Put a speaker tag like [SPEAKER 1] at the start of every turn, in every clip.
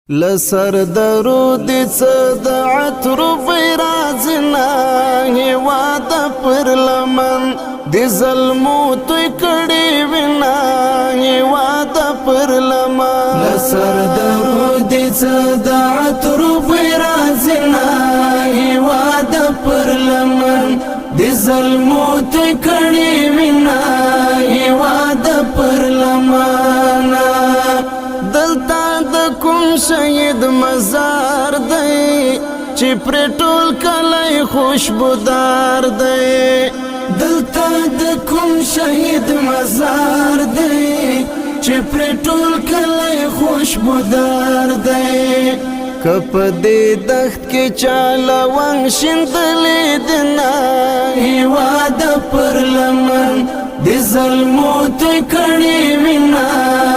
[SPEAKER 1] لسر درود د عطر بیرازنا هیواد پر لمن د ظلمو توی کړي وینا هیواد پر لمن لسر درود د عطر بیرازنا هیواد پر لمن د ظلمو توی کړي وینا هیواد پر لمن دلتا کوم شهید مزار دی چې پر ټول کلی خوشبودار دی دلته د کوم شهید مزار دی چې پر ټول کلی خوشبودار دی کپ دې دښت کې چاله ونګ شیندلې دنا هیواد پر لمن د ظلمو توی کړي وینا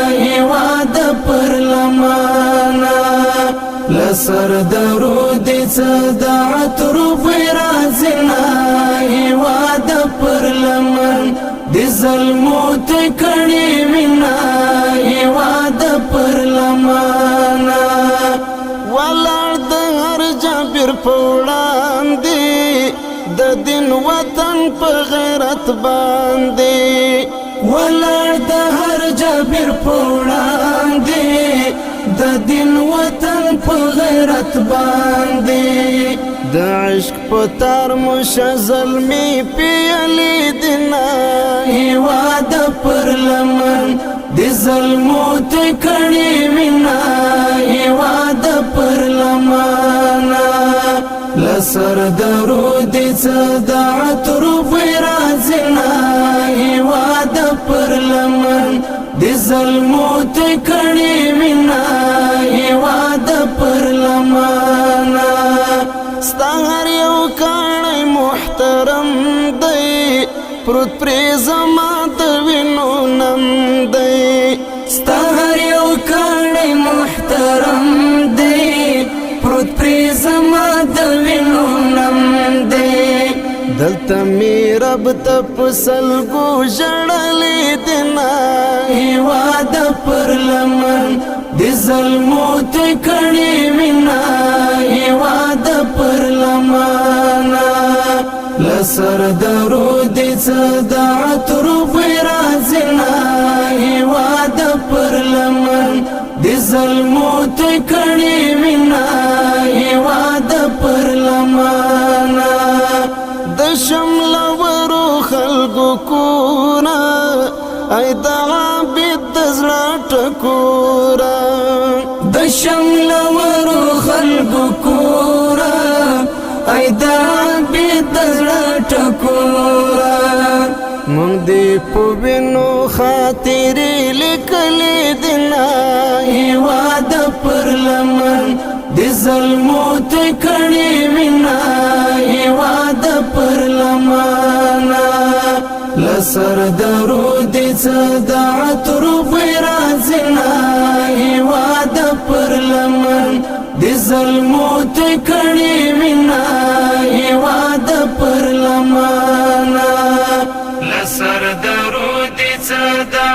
[SPEAKER 1] هیواد پر لمن لسر درود د عطر بیرازنا هیواد پر لمن د ظلمو توی کړي وینا هیواد پر لمن ولاړ د هر جابر په وړاندې د دین وطن په غیرت باندې ولاړ د هر جابر په وړاندې د دین وطن په غیرت باندې د عشق په تار مشه زلمی پیلی دینا هیواد پر لمن د ظلمو توی کړي وینا هیواد پر لمن لسر درود د عطر بیرازنا هیواد پر لمن د ظلمو توی کړي وینا هیواد پر لمن ستا هر یو کاڼی محترم دی پروت پرې زما د وینو نم دی ستا هر یو کاڼی محترم دی پروت پرې زما د وینو نم دی دلته مې رب ته په سلګو ژړلې دینا هیواد پر لمن د ظلمو توی کړي وینا هیواد پر لمن لسر درود د عطر بیرازنا هیواد پر لمن د ظلمو توی کړي وینا هیواد پر لمن د شمل ورو خلکو کورا ای د عابد د زړه ټکورا د شمل ورو خلکو کورا ای د عابد د زړه ټکورا مونږ دې په وینو خاطرې لیکلې دینا هیواد پر لمن د ظلمو توی کړي وینا هیواد پر لمن لسر درود د عطر بیرازنا هیواد پر لمن د ظلمو توی کړي وینا هیواد پر لمن لسر درود د